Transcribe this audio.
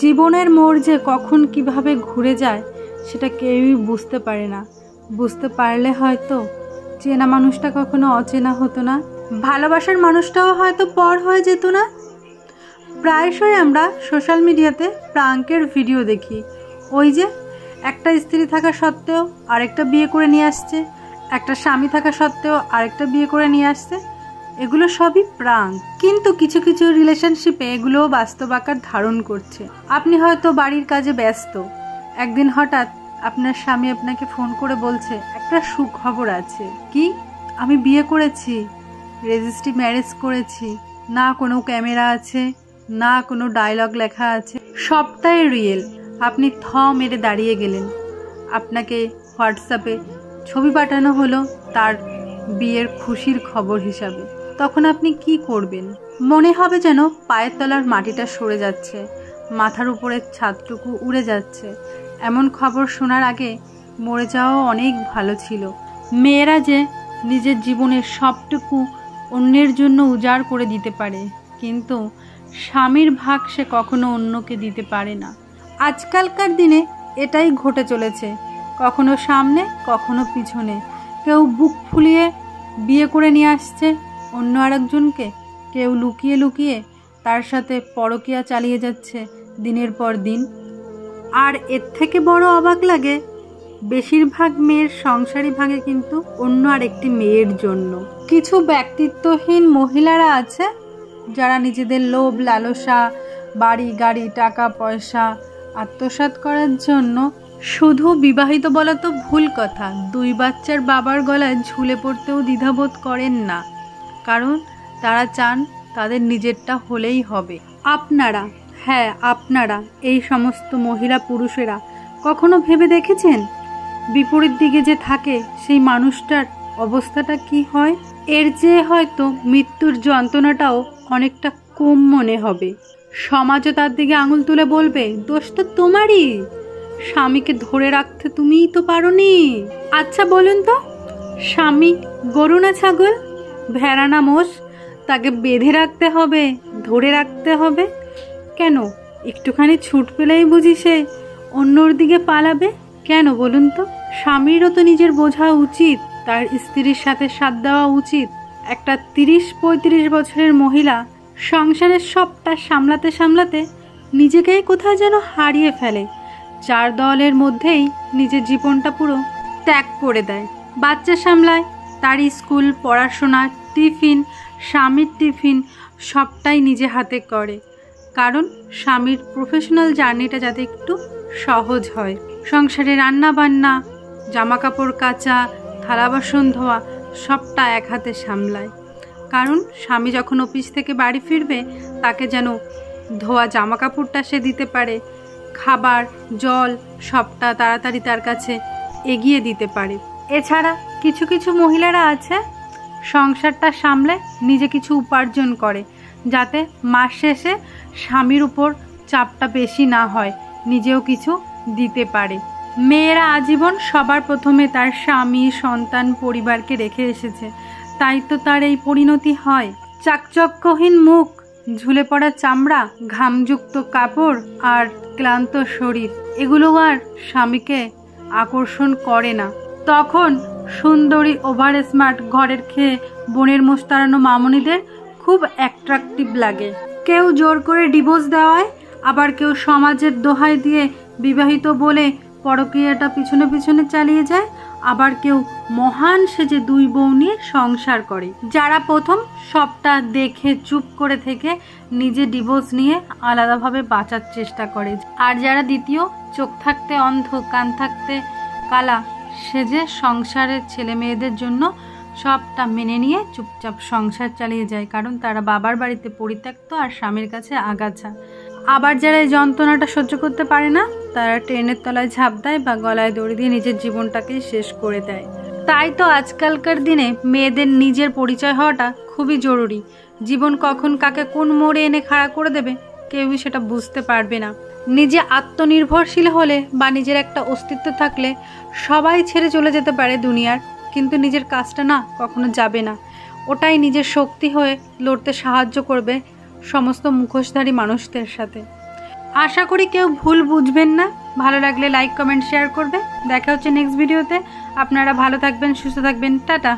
জীবনের মোড় যে কখন কিভাবে ঘুরে যায় সেটা কেউই বুঝতে পারে না। বুঝতে পারলে হয়তো চেনা মানুষটা কখনো অচেনা হতো না, ভালোবাসার মানুষটাও হয়তো পর হয়ে যেত না। প্রায়শই আমরা সোশ্যাল মিডিয়াতে প্রাঙ্কের ভিডিও দেখি, ওই যে একটা স্ত্রী থাকা সত্ত্বেও আরেকটা বিয়ে করে নিয়ে আসছে, একটা স্বামী থাকা সত্ত্বেও আরেকটা বিয়ে করে নিয়ে আসছে। এগুলো সবই প্রাঙ্ক, কিন্তু কিছু কিছু রিলেশনশিপে এগুলোও বাস্তব আকার ধারণ করছে। আপনি হয়তো বাড়ির কাজে ব্যস্ত, একদিন হঠাৎ আপনার স্বামী আপনাকে ফোন করে বলছে একটা সুখবর আছে। কি? আমি বিয়ে করেছি, রেজিস্ট্রি ম্যারেজ করেছি, না কোনো ক্যামেরা আছে, না কোনো ডায়লগ লেখা আছে, সবটাই রিয়েল। আপনি থ মেরে দাঁড়িয়ে গেলেন। আপনাকে হোয়াটসঅ্যাপে ছবি পাঠানো হলো তার বিয়ের খুশির খবর হিসাবে। তখন আপনি কি করবেন? মনে হবে যেন পায়ের তলার মাটিটা সরে যাচ্ছে, মাথার উপরের ছাদটুকু উড়ে যাচ্ছে। এমন খবর শোনার আগে মরে যাওয়াও অনেক ভালো ছিল। মেয়েরা যে নিজের জীবনের সবটুকু অন্যের জন্য উজাড় করে দিতে পারে, কিন্তু স্বামীর ভাগ সে কখনো অন্যকে দিতে পারে না। আজকালকার দিনে এটাই ঘটে চলেছে, কখনো সামনে কখনো পিছনে। কেউ বুক ফুলিয়ে বিয়ে করে নিয়ে আসছে অন্য আরেকজনকে, কেউ লুকিয়ে লুকিয়ে তার সাথে পরকীয়া চালিয়ে যাচ্ছে দিনের পর দিন। আর এর থেকে বড় অবাক লাগে, বেশিরভাগ মেয়ের সংসারই ভাঙে কিন্তু অন্য আরেকটি মেয়ের জন্য। কিছু ব্যক্তিত্বহীন মহিলারা আছে যারা নিজেদের লোভ লালসা, বাড়ি গাড়ি টাকা পয়সা আত্মসাৎ করার জন্য, শুধু বিবাহিত বলা তো ভুল কথা, 2 বাচ্চার বাবার গলায় ঝুলে পড়তেও দ্বিধাবোধ করেন না, কারণ তারা চান তাদের নিজেরটা হলেই হবে। আপনারা, হ্যাঁ আপনারা, এই সমস্ত মহিলা পুরুষেরা কখনো ভেবে দেখেছেন বিপরীত দিকে যে থাকে সেই মানুষটার অবস্থাটা কি হয়? এর চেয়ে হয়তো মৃত্যুর যন্ত্রণাটাও অনেকটা কম মনে হবে। সমাজও তার দিকে আঙুল তুলে বলবে, দোষ তো তোমারই, স্বামীকে ধরে রাখতে তুমিই তো পারোনি। আচ্ছা বলুন তো, স্বামী গরু না ছাগল, ভেড়া না মোষ, তাকে বেঁধে রাখতে হবে, ধরে রাখতে হবে কেন? একটুখানি ছুট পেলেই বুঝি সে অন্যর দিকে পালাবে? কেন বলুন তো? স্বামীরও তো নিজের বোঝা উচিত, তার স্ত্রীর সাথে সাথ দেওয়া উচিত। একটা 30-35 বছরের মহিলা সংসারের সবটা সামলাতে সামলাতে নিজেকেই কোথায় যেন হারিয়ে ফেলে, 4 দেওয়ালের মধ্যেই নিজের জীবনটা পুরো ত্যাগ করে দেয়। বাচ্চা সামলায়, তার স্কুল, পড়াশোনা, টিফিন, স্বামীর টিফিন সবটাই নিজে হাতে করে, কারণ স্বামীর প্রফেশনাল জার্নিটা যাতে একটু সহজ হয়। সংসারে রান্না বান্না, জামা কাপড় কাচা, থালা বাসন ধোয়া সবটা এক হাতে সামলায়, কারণ স্বামী যখন অফিস থেকে বাড়ি ফিরবে তাকে যেন ধোয়া জামা কাপড়টা সে দিতে পারে, খাবার জল সবটা তাড়াতাড়ি তার কাছে এগিয়ে দিতে পারে। এছাড়া কিছু কিছু মহিলারা আছে সংসারটা সামলে নিজে কিছু উপার্জন করে, যাতে মাস শেষে স্বামীর উপর চাপটা বেশি না হয়, নিজেও কিছু দিতে পারে। মেয়েরা আজীবন সবার প্রথমে তার স্বামী, সন্তান, পরিবারকে রেখে এসেছে, তাই তো তার এই পরিণতি হয়। চাকচক্যহীন মুখ, ঝুলে পড়া চামড়া, ঘামযুক্ত কাপড় আর ক্লান্ত শরীর, এগুলো আর স্বামীকে আকর্ষণ করে না। তখন সুন্দরী, ওভার স্মার্ট, ঘরের খেয়ে বনের মোষ তাড়ানো মামনিদের খুব অ্যাট্রাকটিভ লাগে। কেউ জোর করে ডিভোর্স দেওয়ায়, আবার কেউ সমাজের দোহাই দিয়ে বিবাহিত বলে পরকীয়াটা পিছনে পিছনে চালিয়ে যায়, আবার কেউ মহান সেজে 2 বউ নিয়ে সংসার করে। যারা প্রথম সবটা দেখে চুপ করে থেকে নিজে ডিভোর্স নিয়ে আলাদাভাবে বাঁচার চেষ্টা করে, আর যারা দ্বিতীয় চোখ থাকতে অন্ধ কান থাকতে কালা সেজে সংসারের ছেলে মেয়েদের জন্য সবটা মেনে নিয়ে চুপচাপ সংসার চালিয়ে যায়, কারণ তারা বাবার বাড়িতে পরিত্যক্ত আর স্বামীর কাছে আগাছা। আবার যারা এই যন্ত্রণাটা সহ্য করতে পারে না, তারা ট্রেনের তলায় ঝাঁপ দেয় বা গলায় দড়ি দিয়ে নিজের জীবনটাকেই শেষ করে দেয়। তাই তো আজকালকার দিনে মেয়েদের নিজের পরিচয় হওয়াটা খুবই জরুরি। জীবন কখন কাকে কোন মোড়ে এনে খাড়া করে দেবে কেউই সেটা বুঝতে পারবে না। নিজে আত্মনির্ভরশীল হলে বা নিজের একটা অস্তিত্ব থাকলে সবাই ছেড়ে চলে যেতে পারে দুনিয়ার, কিন্তু নিজের কাজটা না কখনো যাবে না। ওটাই নিজের শক্তি হয়ে লড়তে সাহায্য করবে সমস্ত মুখোশধারী মানুষদের সাথে। আশা করি কেউ ভুল বুঝবেন না। ভালো লাগলে লাইক কমেন্ট শেয়ার করবে। দেখা হচ্ছে নেক্সট ভিডিওতে। আপনারা ভালো থাকবেন, সুস্থ থাকবেন। টাটা।